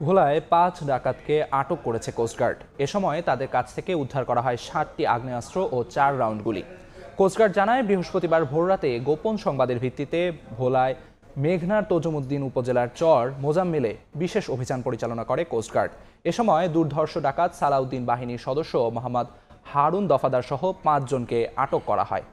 ভোলায় ৫ ডাকাতকে আটক করেছে কোস্টগার্ড। এ সময় তাদের কাছ থেকে উদ্ধার করা হয় ৭টি আগ্নেয়াস্ত্র ও ৪ রাউন্ড গুলি। কোস্টগার্ড জানায়, বৃহস্পতিবার ভোররাতে গোপন সংবাদের ভিত্তিতে ভোলায় মেঘনার তজুমুদ্দিন উপজেলার চর মোজাম্মেলে বিশেষ অভিযান পরিচালনা করে কোস্টগার্ড। এ সময় দুর্ধর্ষ ডাকাত সালাউদ্দিন বাহিনীর সদস্য মোহাম্মদ হারুন দফাদার সহ ৫ জনকে আটক করা হয়।